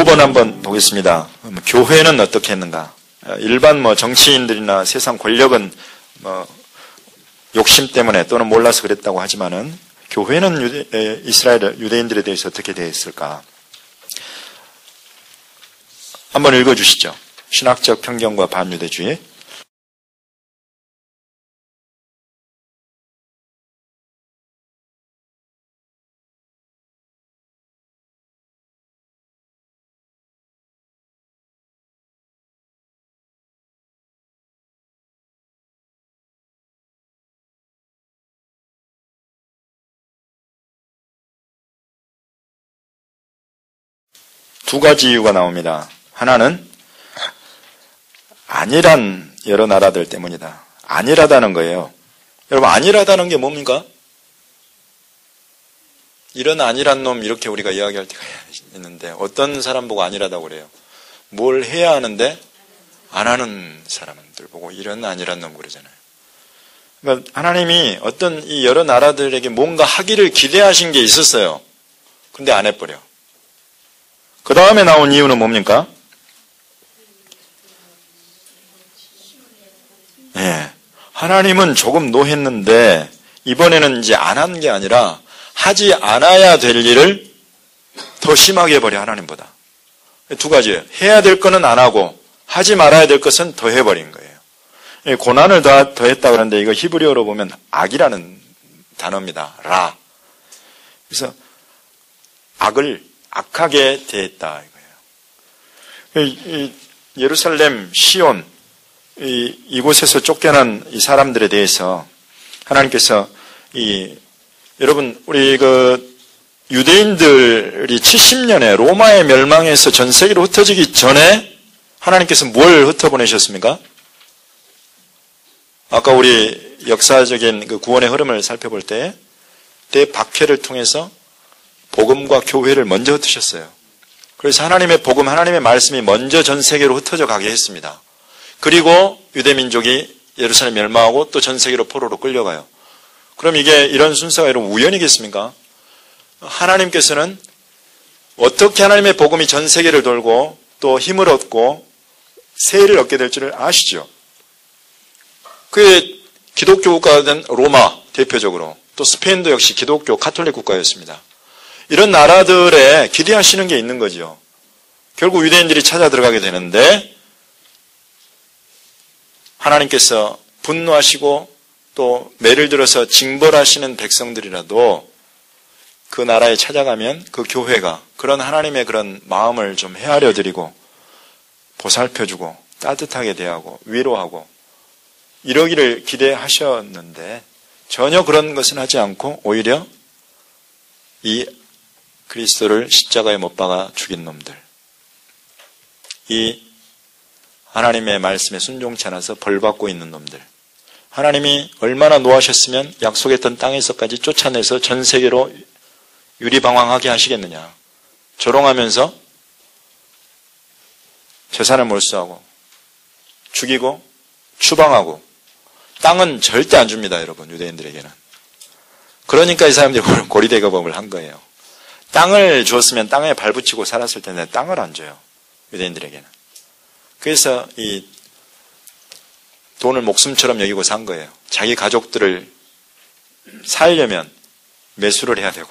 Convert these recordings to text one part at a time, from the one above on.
5번 한번 보겠습니다. 교회는 어떻게 했는가? 일반 정치인들이나 세상 권력은 욕심 때문에 또는 몰라서 그랬다고 하지만은 교회는 이스라엘 유대인들에 대해서 어떻게 대했을까? 한번 읽어주시죠. 신학적 편견과 반유대주의. 두 가지 이유가 나옵니다. 하나는 안일한 여러 나라들 때문이다. 안일하다는 거예요. 여러분, 안일하다는 게 뭡니까? 이런 안일한 놈, 이렇게 우리가 이야기할 때가 있는데 어떤 사람 보고 안일하다고 그래요? 뭘 해야 하는데 안 하는 사람들 보고 이런 안일한 놈 그러잖아요. 그러니까 하나님이 어떤 이 여러 나라들에게 뭔가 하기를 기대하신 게 있었어요. 근데 안 해버려. 그 다음에 나온 이유는 뭡니까? 예. 하나님은 조금 노했는데 이번에는 이제 안 한 게 아니라 하지 않아야 될 일을 더 심하게 해버려, 하나님보다. 두 가지예요. 해야 될 거는 안 하고 하지 말아야 될 것은 더 해버린 거예요. 고난을 더했다 그러는데 이거 히브리어로 보면 악이라는 단어입니다. 라. 그래서 악하게 대했다 이거예요. 예루살렘, 시온, 이곳에서 쫓겨난 이 사람들에 대해서 하나님께서 여러분, 우리 유대인들이 70년에 로마의 멸망에서 전 세계로 흩어지기 전에 하나님께서 뭘 흩어보내셨습니까? 아까 우리 역사적인 그 구원의 흐름을 살펴볼 때 대박해를 통해서 복음과 교회를 먼저 흩으셨어요. 그래서 하나님의 복음, 하나님의 말씀이 먼저 전 세계로 흩어져 가게 했습니다. 그리고 유대민족이 예루살렘 멸망하고 또 전 세계로 포로로 끌려가요. 그럼 이게 이런 순서가 여러분 우연이겠습니까? 하나님께서는 어떻게 하나님의 복음이 전 세계를 돌고 또 힘을 얻고 세를 얻게 될 줄을 아시죠? 그게 기독교 국가가 된 로마 대표적으로 또 스페인도 역시 기독교 카톨릭 국가였습니다. 이런 나라들에 기대하시는 게 있는 거죠. 결국 유대인들이 찾아 들어가게 되는데 하나님께서 분노하시고 또 매를 들어서 징벌하시는 백성들이라도 그 나라에 찾아가면 그 교회가 그런 하나님의 그런 마음을 좀 헤아려 드리고 보살펴주고 따뜻하게 대하고 위로하고 이러기를 기대하셨는데 전혀 그런 것은 하지 않고 오히려 이 그리스도를 십자가에 못 박아 죽인 놈들, 이 하나님의 말씀에 순종치 않아서 벌받고 있는 놈들, 하나님이 얼마나 노하셨으면 약속했던 땅에서까지 쫓아내서 전 세계로 유리방황하게 하시겠느냐. 조롱하면서 재산을 몰수하고 죽이고 추방하고 땅은 절대 안 줍니다. 여러분, 유대인들에게는. 그러니까 이 사람들이 고리대거법을 한 거예요. 땅을 주었으면 땅에 발붙이고 살았을 텐데 땅을 안 줘요. 유대인들에게는. 그래서 이 돈을 목숨처럼 여기고 산 거예요. 자기 가족들을 살려면 매수를 해야 되고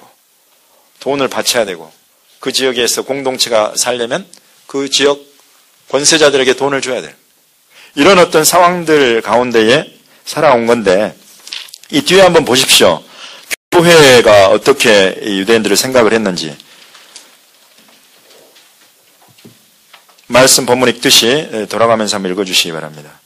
돈을 바쳐야 되고 그 지역에서 공동체가 살려면 그 지역 권세자들에게 돈을 줘야 돼요. 이런 어떤 상황들 가운데에 살아온 건데 이 뒤에 한번 보십시오. 교회가 어떻게 유대인들을 생각을 했는지 말씀 본문 읽듯이 돌아가면서 한번 읽어주시기 바랍니다.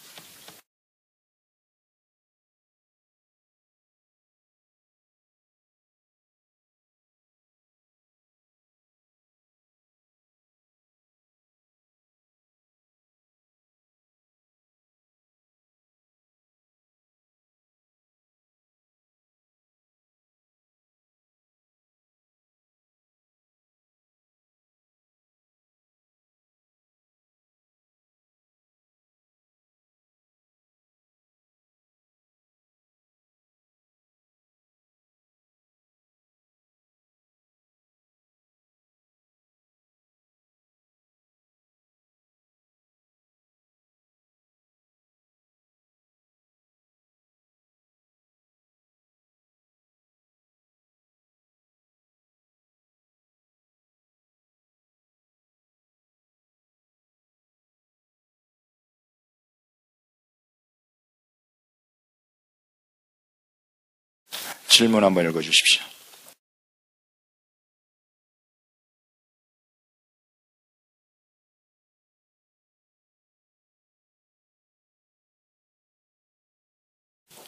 질문 한번 읽어주십시오.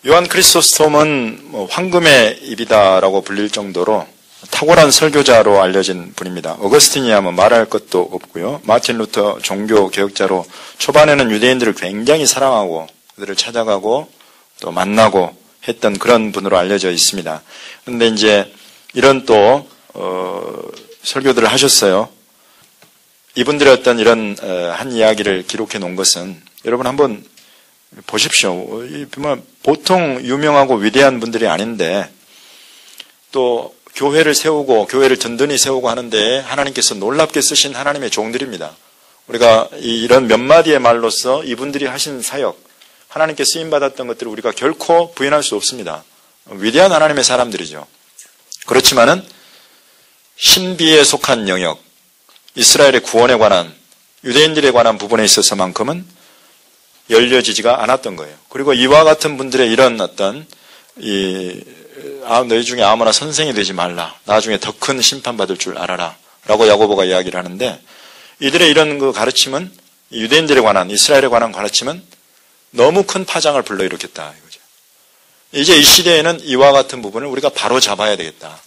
요한 크리소스톰은 황금의 입이다라고 불릴 정도로 탁월한 설교자로 알려진 분입니다. 어거스틴이야 말할 것도 없고요. 마틴 루터 종교 개혁자로 초반에는 유대인들을 굉장히 사랑하고 그들을 찾아가고 또 만나고 했던 그런 분으로 알려져 있습니다. 그런데 이제 이런 또 설교들을 하셨어요. 이분들의 어떤 이런 한 이야기를 기록해 놓은 것은 여러분 한번 보십시오. 보통 유명하고 위대한 분들이 아닌데 또 교회를 세우고 교회를 든든히 세우고 하는데 하나님께서 놀랍게 쓰신 하나님의 종들입니다. 우리가 이런 몇 마디의 말로써 이분들이 하신 사역, 하나님께 쓰임받았던 것들을 우리가 결코 부인할 수 없습니다. 위대한 하나님의 사람들이죠. 그렇지만은 신비에 속한 영역, 이스라엘의 구원에 관한, 유대인들에 관한 부분에 있어서만큼은 열려지지가 않았던 거예요. 그리고 이와 같은 분들의 이런 어떤 너희 중에 아무나 선생이 되지 말라. 나중에 더 큰 심판받을 줄 알아라. 라고 야고보가 이야기를 하는데 이들의 이런 그 가르침은 유대인들에 관한, 이스라엘에 관한 가르침은 너무 큰 파장을 불러일으켰다. 이거죠. 이제 이 시대에는 이와 같은 부분을 우리가 바로 잡아야 되겠다.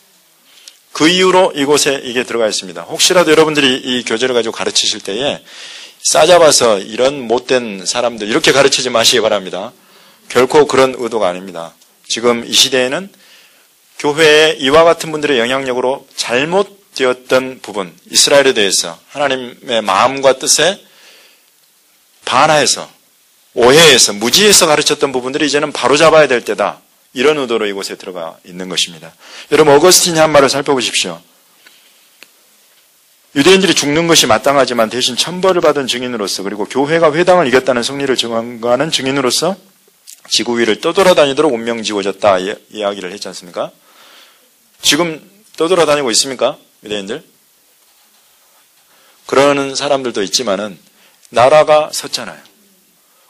그 이유로 이곳에 이게 들어가 있습니다. 혹시라도 여러분들이 이 교재를 가지고 가르치실 때에 싸잡아서 이런 못된 사람들 이렇게 가르치지 마시기 바랍니다. 결코 그런 의도가 아닙니다. 지금 이 시대에는 교회에 이와 같은 분들의 영향력으로 잘못되었던 부분, 이스라엘에 대해서 하나님의 마음과 뜻에 반하여서 오해해서 무지해서 가르쳤던 부분들이 이제는 바로잡아야 될 때다. 이런 의도로 이곳에 들어가 있는 것입니다. 여러분 어거스틴이 한 말을 살펴보십시오. 유대인들이 죽는 것이 마땅하지만 대신 천벌을 받은 증인으로서 그리고 교회가 회당을 이겼다는 승리를 증언하는 증인으로서 지구 위를 떠돌아다니도록 운명 지워졌다 이야기를 했지 않습니까? 지금 떠돌아다니고 있습니까? 유대인들? 그러는 사람들도 있지만은 나라가 섰잖아요.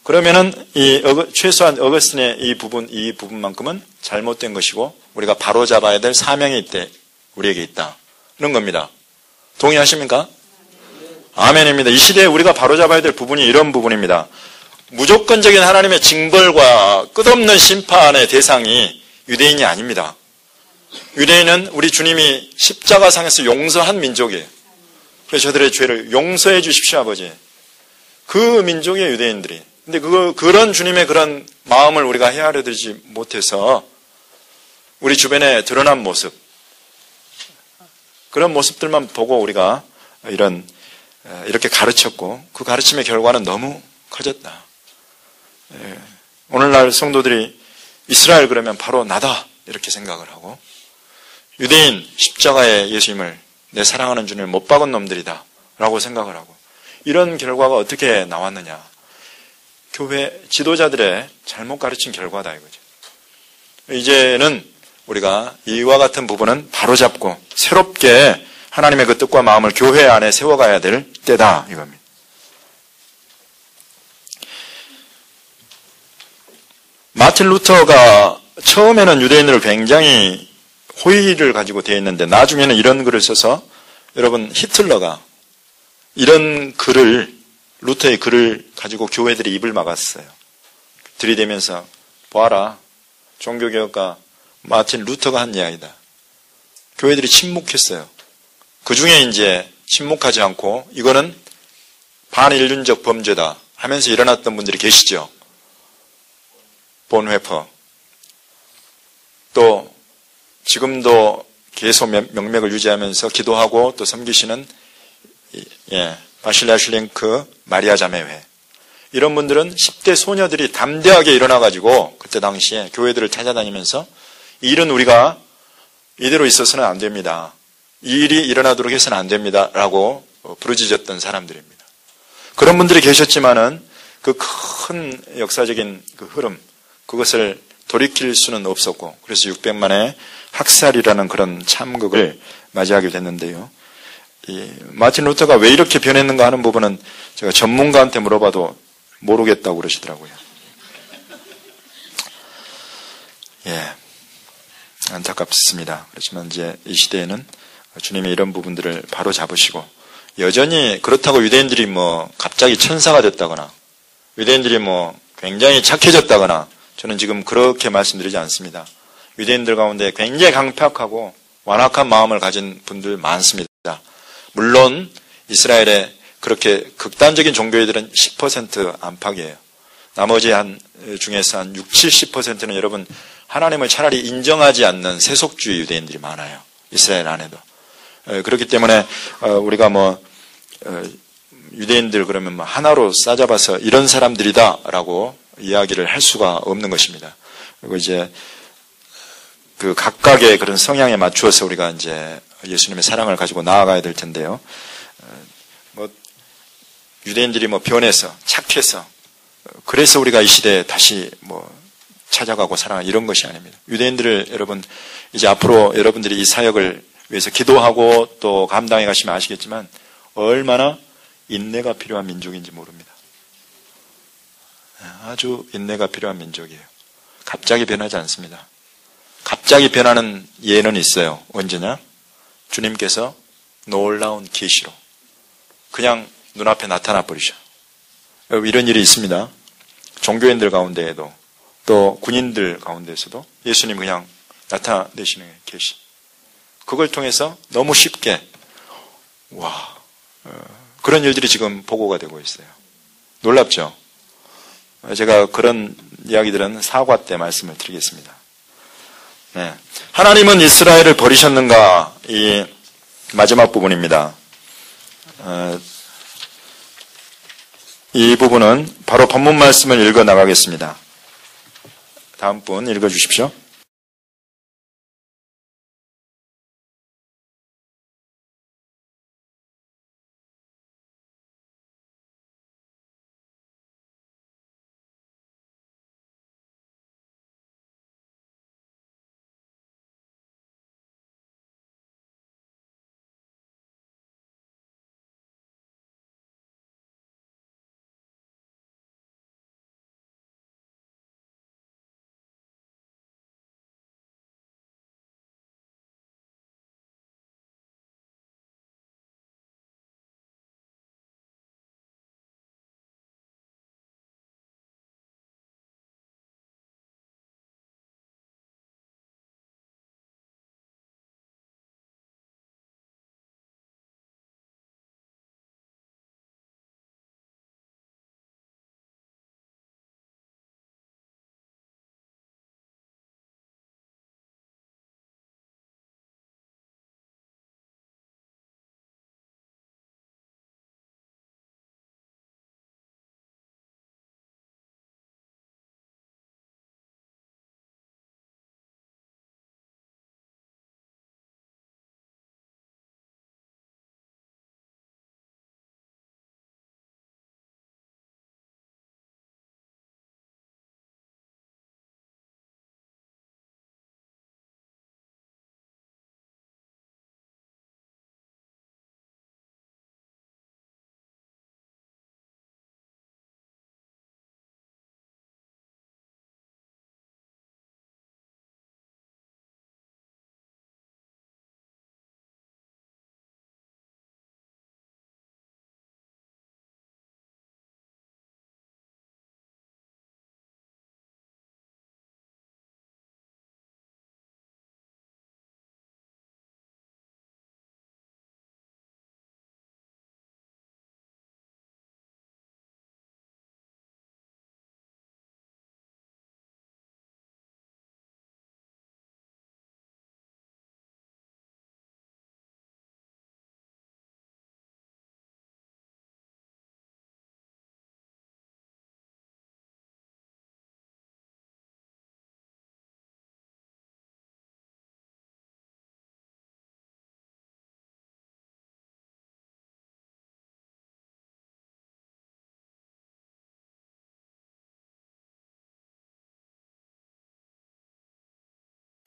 그러면은 최소한 어거스틴의 이 부분만큼은 잘못된 것이고 우리가 바로잡아야 될 사명이 우리에게 있다는 겁니다. 동의하십니까? 아멘입니다. 이 시대에 우리가 바로잡아야 될 부분이 이런 부분입니다. 무조건적인 하나님의 징벌과 끝없는 심판의 대상이 유대인이 아닙니다. 유대인은 우리 주님이 십자가상에서 용서한 민족이에요. 그래서 저들의 죄를 용서해 주십시오, 아버지. 그 민족이에요, 유대인들이. 근데 그런 주님의 그런 마음을 우리가 헤아려 들지 못해서 우리 주변에 드러난 모습, 그런 모습들만 보고 우리가 이렇게 가르쳤고 그 가르침의 결과는 너무 커졌다. 오늘날 성도들이 이스라엘 그러면 바로 나다 이렇게 생각을 하고 유대인 십자가의 예수님을 내 사랑하는 주님을 못 박은 놈들이다 라고 생각을 하고 이런 결과가 어떻게 나왔느냐. 교회 지도자들의 잘못 가르친 결과다 이거죠. 이제는 우리가 이와 같은 부분은 바로잡고 새롭게 하나님의 그 뜻과 마음을 교회 안에 세워가야 될 때다 이겁니다. 마틴 루터가 처음에는 유대인들을 굉장히 호의를 가지고 되어 있는데 나중에는 이런 글을 써서 여러분 히틀러가 이런 루터의 글을 가지고 교회들이 입을 막았어요. 들이대면서 보아라 종교개혁가 마틴 루터가 한 이야기다. 교회들이 침묵했어요. 그 중에 이제 침묵하지 않고 이거는 반인륜적 범죄다 하면서 일어났던 분들이 계시죠. 본회퍼. 또 지금도 계속 명맥을 유지하면서 기도하고 또 섬기시는 바실리아 슐링크 마리아 자매회. 이런 분들은 10대 소녀들이 담대하게 일어나가지고 그때 당시에 교회들을 찾아다니면서 이 일은 우리가 이대로 있어서는 안 됩니다. 이 일이 일어나도록 해서는 안 됩니다. 라고 부르짖었던 사람들입니다. 그런 분들이 계셨지만은 그 큰 역사적인 그 흐름, 그것을 돌이킬 수는 없었고, 그래서 600만의 학살이라는 그런 참극을 맞이하게 됐는데요. 마틴 루터가 왜 이렇게 변했는가 하는 부분은 제가 전문가한테 물어봐도 모르겠다고 그러시더라고요. 안타깝습니다. 그렇지만 이제 이 시대에는 주님이 이런 부분들을 바로 잡으시고, 여전히 그렇다고 유대인들이 갑자기 천사가 됐다거나 유대인들이 굉장히 착해졌다거나, 저는 지금 그렇게 말씀드리지 않습니다. 유대인들 가운데 굉장히 강팍하고 완악한 마음을 가진 분들 많습니다. 물론 이스라엘의 그렇게 극단적인 종교애들은 10% 안팎이에요. 나머지 중에서 한 60, 70%는 여러분 하나님을 차라리 인정하지 않는 세속주의 유대인들이 많아요. 이스라엘 안에도. 그렇기 때문에 우리가 유대인들 그러면 하나로 싸잡아서 이런 사람들이다라고 이야기를 할 수가 없는 것입니다. 그리고 이제 그 각각의 그런 성향에 맞추어서 우리가 이제 예수님의 사랑을 가지고 나아가야 될 텐데요. 유대인들이 변해서 착해서 그래서 우리가 이 시대에 다시 찾아가고 사랑하는 이런 것이 아닙니다. 유대인들을 여러분 이제 앞으로 여러분들이 이 사역을 위해서 기도하고 또 감당해 가시면 아시겠지만 얼마나 인내가 필요한 민족인지 모릅니다. 아주 인내가 필요한 민족이에요. 갑자기 변하지 않습니다. 갑자기 변하는 예는 있어요. 언제냐? 주님께서 놀라운 계시로 그냥 눈앞에 나타나 버리셔. 이런 일이 있습니다. 종교인들 가운데에도 또 군인들 가운데에서도 예수님 그냥 나타내시는 계시. 그걸 통해서 너무 쉽게 그런 일들이 지금 보고가 되고 있어요. 놀랍죠? 제가 그런 이야기들은 사과 때 말씀을 드리겠습니다. 네. 하나님은 이스라엘을 버리셨는가? 이 마지막 부분입니다. 이 부분은 바로 본문 말씀을 읽어 나가겠습니다. 다음 분 읽어 주십시오.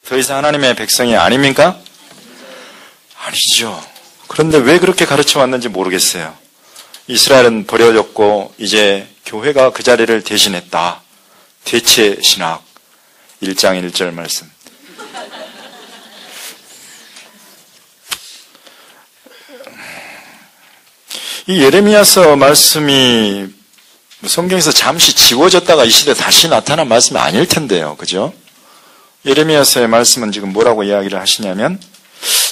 더 이상 하나님의 백성이 아닙니까? 아니죠. 그런데 왜 그렇게 가르쳐 왔는지 모르겠어요. 이스라엘은 버려졌고 이제 교회가 그 자리를 대신했다. 대체 신학 1장 1절 말씀. 이 예레미야서 말씀이 성경에서 잠시 지워졌다가 이 시대에 다시 나타난 말씀이 아닐 텐데요. 그죠? 예레미야서의 말씀은 지금 뭐라고 이야기를 하시냐면,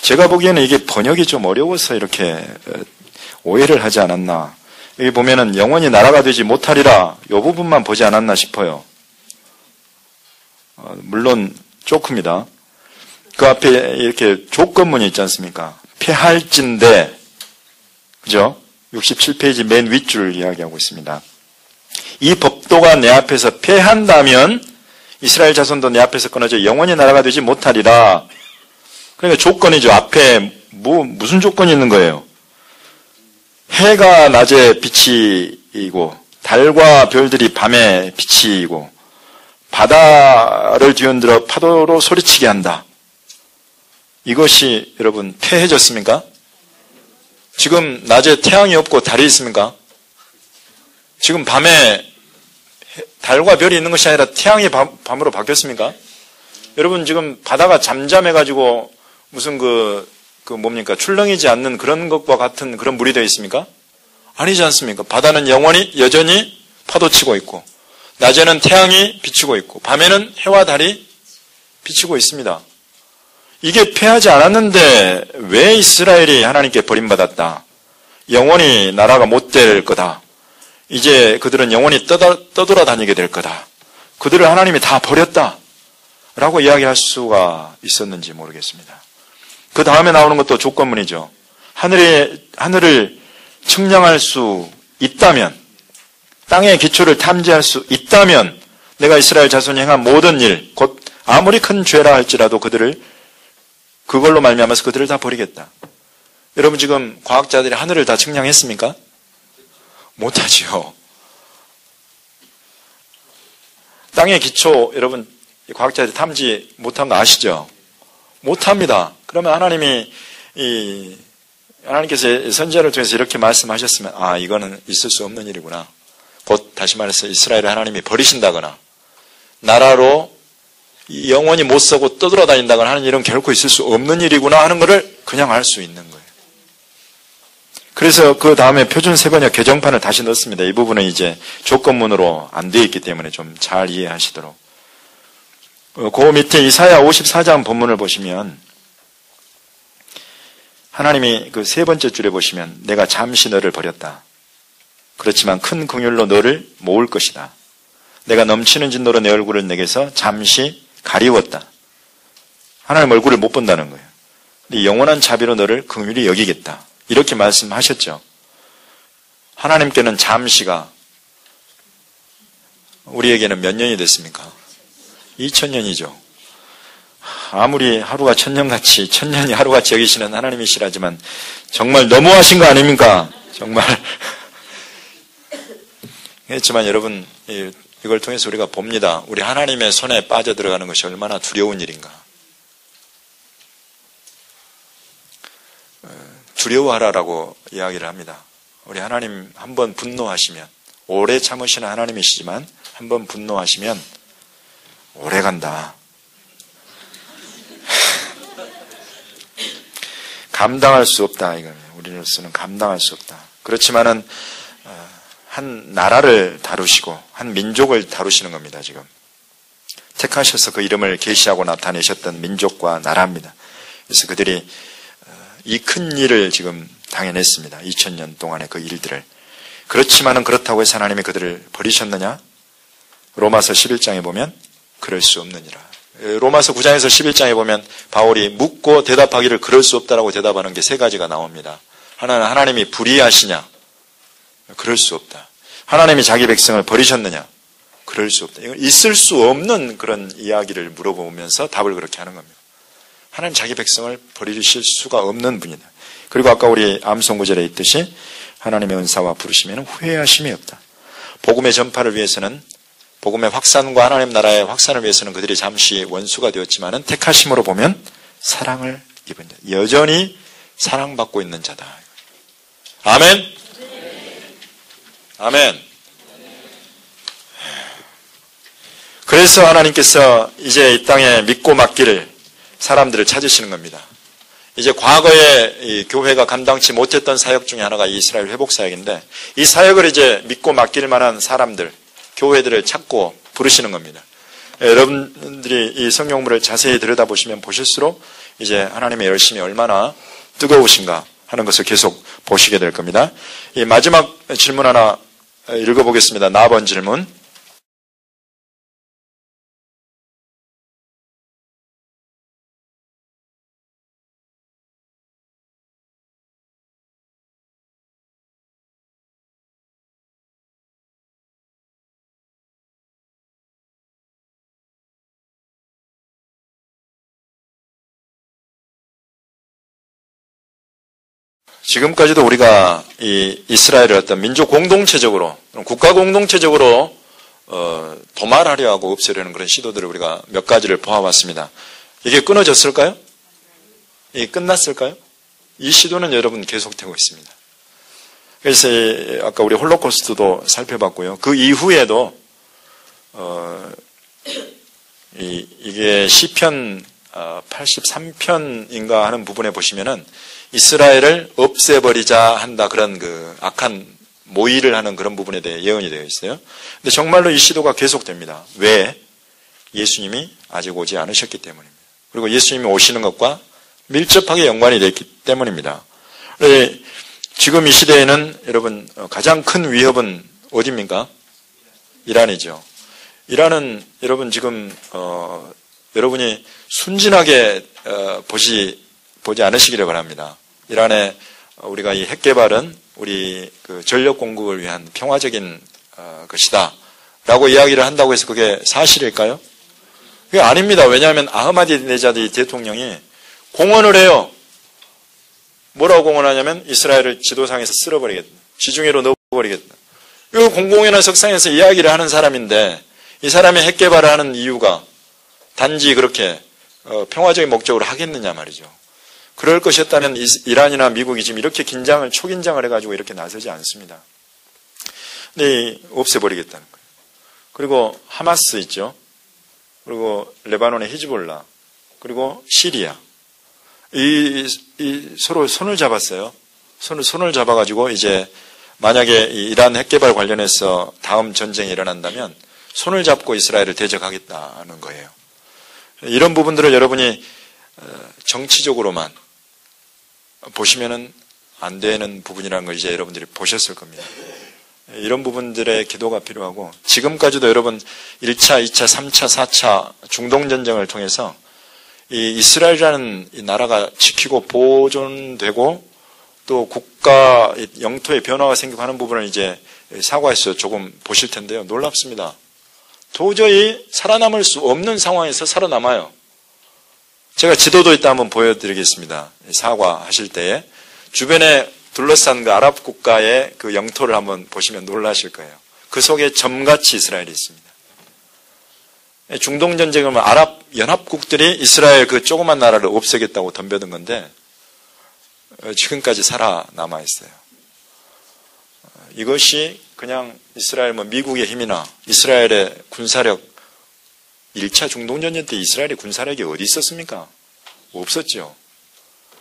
제가 보기에는 이게 번역이 좀 어려워서 이렇게 오해를 하지 않았나. 여기 보면은 영원히 나라가 되지 못하리라, 이 부분만 보지 않았나 싶어요. 물론 조금이다. 그 앞에 이렇게 조건문이 있지 않습니까? 패할진대, 그죠? 67페이지 맨 윗줄을 이야기하고 있습니다. 이 법도가 내 앞에서 패한다면 이스라엘 자손도 내 앞에서 끊어져 영원히 나라가 되지 못하리라. 그러니까 조건이죠. 앞에 무슨 조건이 있는 거예요? 해가 낮에 빛이고 달과 별들이 밤에 빛이고 바다를 뒤흔들어 파도로 소리치게 한다. 이것이 여러분 패해졌습니까? 지금 낮에 태양이 없고 달이 있습니까? 지금 밤에 달과 별이 있는 것이 아니라 태양이 밤으로 바뀌었습니까? 여러분 지금 바다가 잠잠해가지고 무슨 뭡니까? 출렁이지 않는 그런 것과 같은 그런 물이 되어 있습니까? 아니지 않습니까? 바다는 여전히 파도치고 있고, 낮에는 태양이 비치고 있고, 밤에는 해와 달이 비치고 있습니다. 이게 패하지 않았는데 왜 이스라엘이 하나님께 버림받았다? 영원히 나라가 못 될 거다. 이제 그들은 영원히 떠돌아다니게 될 거다. 그들을 하나님이 다 버렸다. 라고 이야기할 수가 있었는지 모르겠습니다. 그 다음에 나오는 것도 조건문이죠. 하늘을 측량할 수 있다면, 땅의 기초를 탐지할 수 있다면, 내가 이스라엘 자손이 행한 모든 일, 곧 아무리 큰 죄라 할지라도 그걸로 말미암아서 그들을 다 버리겠다. 여러분 지금 과학자들이 하늘을 다 측량했습니까? 못하지요. 땅의 기초, 여러분 과학자들이 탐지 못한 거 아시죠? 못합니다. 그러면 하나님께서 선지자를 통해서 이렇게 말씀하셨으면, 이거는 있을 수 없는 일이구나. 곧 다시 말해서 이스라엘을 하나님이 버리신다거나 나라로 영원히 못 서고 떠돌아다닌다거나 하는 일은 결코 있을 수 없는 일이구나 하는 것을 그냥 알 수 있는 거예요. 그래서 그 다음에 표준 세번역 개정판을 다시 넣습니다. 이 부분은 이제 조건문으로 안 되어 있기 때문에 좀 잘 이해하시도록. 그 밑에 이사야 54장 본문을 보시면 하나님이 그 세 번째 줄에 보시면 내가 잠시 너를 버렸다. 그렇지만 큰 긍휼로 너를 모을 것이다. 내가 넘치는 진노로 내 얼굴을 내게서 잠시 가리웠다. 하나님 얼굴을 못 본다는 거예요. 근데 영원한 자비로 너를 긍휼히 여기겠다. 이렇게 말씀하셨죠. 하나님께는 잠시가 우리에게는 몇 년이 됐습니까? 2000년이죠. 아무리 하루가 천년같이, 천년이 하루같이 여기시는 하나님이시라지만 정말 너무하신 거 아닙니까? 정말. 그렇지만 여러분, 이걸 통해서 우리가 봅니다. 우리 하나님의 손에 빠져들어가는 것이 얼마나 두려운 일인가. 두려워하라라고 이야기를 합니다. 우리 하나님 한번 분노하시면, 오래 참으시는 하나님이시지만 한번 분노하시면 오래 간다. 감당할 수 없다. 이거는 우리로서는 감당할 수 없다. 그렇지만은 한 나라를 다루시고 한 민족을 다루시는 겁니다. 지금 택하셔서 그 이름을 계시하고 나타내셨던 민족과 나라입니다. 그래서 그들이 이 큰 일을 지금 당해냈습니다. 2000년 동안의 그 일들을. 그렇지만은 그렇다고 해서 하나님이 그들을 버리셨느냐? 로마서 11장에 보면 그럴 수 없느니라. 로마서 9장에서 11장에 보면 바울이 묻고 대답하기를 그럴 수 없다라고 대답하는 게 세 가지가 나옵니다. 하나는 하나님이 불의하시냐? 그럴 수 없다. 하나님이 자기 백성을 버리셨느냐? 그럴 수 없다. 이건 있을 수 없는 그런 이야기를 물어보면서 답을 그렇게 하는 겁니다. 하나님 자기 백성을 버리실 수가 없는 분이다. 그리고 아까 우리 암송 구절에 있듯이 하나님의 은사와 부르심에는 후회하심이 없다. 복음의 전파를 위해서는, 복음의 확산과 하나님 나라의 확산을 위해서는 그들이 잠시 원수가 되었지만은 택하심으로 보면 사랑을 입은 자, 여전히 사랑받고 있는 자다. 아멘. 아멘. 그래서 하나님께서 이제 이 땅에 믿고 맡기를 사람들을 찾으시는 겁니다. 이제 과거에 이 교회가 감당치 못했던 사역 중에 하나가 이 이스라엘 회복 사역인데, 이 사역을 이제 믿고 맡길 만한 사람들, 교회들을 찾고 부르시는 겁니다. 여러분들이 이 성경물을 자세히 들여다보시면 보실수록 이제 하나님의 열심이 얼마나 뜨거우신가 하는 것을 계속 보시게 될 겁니다. 이 마지막 질문 하나 읽어보겠습니다. 4번 질문. 지금까지도 우리가 이 이스라엘을 어떤 민족 공동체적으로, 국가 공동체적으로 도말하려 하고 없애려는 그런 시도들을 우리가 몇 가지를 보아왔습니다. 이게 끊어졌을까요? 이게 끝났을까요? 이 시도는 여러분 계속되고 있습니다. 그래서 아까 우리 홀로코스트도 살펴봤고요. 그 이후에도 이게 시편 83편인가 하는 부분에 보시면은 이스라엘을 없애버리자 한다, 그런 그 악한 모의를 하는 그런 부분에 대해 예언이 되어 있어요. 근데 정말로 이 시도가 계속됩니다. 왜? 예수님이 아직 오지 않으셨기 때문입니다. 그리고 예수님이 오시는 것과 밀접하게 연관이 되어 있기 때문입니다. 지금 이 시대에는 여러분 가장 큰 위협은 어디입니까? 이란이죠. 이란은 여러분 지금 여러분이 순진하게 보지 않으시기를 바랍니다. 이란에 우리가 이 핵 개발은 우리 그 전력 공급을 위한 평화적인 것이다라고 이야기를 한다고 해서 그게 사실일까요? 그게 아닙니다. 왜냐하면 아흐마디네자드 대통령이 공언을 해요. 뭐라고 공언하냐면 이스라엘을 지도상에서 쓸어버리겠다, 지중해로 넣어버리겠다. 이 공공연한 석상에서 이야기를 하는 사람인데, 이 사람이 핵 개발을 하는 이유가 단지 그렇게 평화적인 목적으로 하겠느냐 말이죠. 그럴 것이었다면 이란이나 미국이 지금 이렇게 초긴장을 해가지고 이렇게 나서지 않습니다. 근데 없애버리겠다는 거예요. 그리고 하마스 있죠. 그리고 레바논의 히즈볼라, 그리고 시리아. 서로 손을 잡았어요. 손을 잡아가지고 이제 만약에 이란 핵개발 관련해서 다음 전쟁이 일어난다면 손을 잡고 이스라엘을 대적하겠다는 거예요. 이런 부분들을 여러분이 정치적으로만 보시면은 안 되는 부분이라는 걸 이제 여러분들이 보셨을 겁니다. 이런 부분들의 기도가 필요하고, 지금까지도 여러분 1차, 2차, 3차, 4차 중동전쟁을 통해서 이 이스라엘이라는 이 나라가 지키고 보존되고 또 국가 영토의 변화가 생기고 하는 부분을 이제 사과에서 조금 보실 텐데요. 놀랍습니다. 도저히 살아남을 수 없는 상황에서 살아남아요. 제가 지도도 이따 한번 보여드리겠습니다. 사과하실 때에 주변에 둘러싼 그 아랍 국가의 그 영토를 한번 보시면 놀라실 거예요. 그 속에 점같이 이스라엘이 있습니다. 중동전쟁을 아랍 연합국들이 이스라엘 그 조그만 나라를 없애겠다고 덤벼든 건데 지금까지 살아남아 있어요. 이것이 그냥 이스라엘 미국의 힘이나 이스라엘의 군사력, 1차 중동전쟁 때 이스라엘의 군사력이 어디 있었습니까? 없었죠.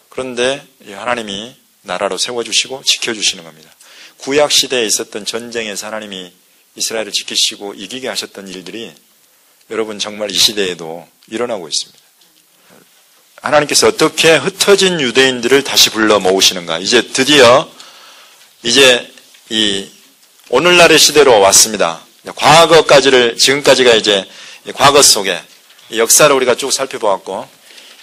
그런데 하나님이 나라로 세워주시고 지켜주시는 겁니다. 구약시대에 있었던 전쟁에서 하나님이 이스라엘을 지키시고 이기게 하셨던 일들이 여러분 정말 이 시대에도 일어나고 있습니다. 하나님께서 어떻게 흩어진 유대인들을 다시 불러 모으시는가. 이제 드디어 이 오늘날의 시대로 왔습니다. 지금까지가 이제 과거 속에 역사를 우리가 쭉 살펴보았고,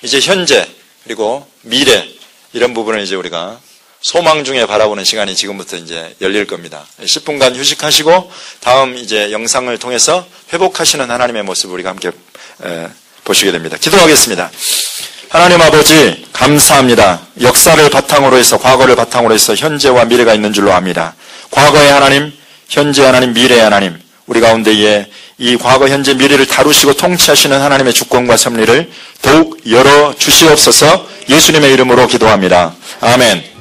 이제 현재 그리고 미래 이런 부분을 이제 우리가 소망 중에 바라보는 시간이 지금부터 이제 열릴 겁니다. 10분간 휴식하시고 다음 이제 영상을 통해서 회복하시는 하나님의 모습을 우리가 함께 보시게 됩니다. 기도하겠습니다. 하나님 아버지 감사합니다. 역사를 바탕으로 해서, 과거를 바탕으로 해서 현재와 미래가 있는 줄로 압니다. 과거의 하나님, 현재 하나님, 미래의 하나님, 우리 가운데에 이 과거, 현재, 미래를 다루시고 통치하시는 하나님의 주권과 섭리를 더욱 열어 주시옵소서. 예수님의 이름으로 기도합니다. 아멘.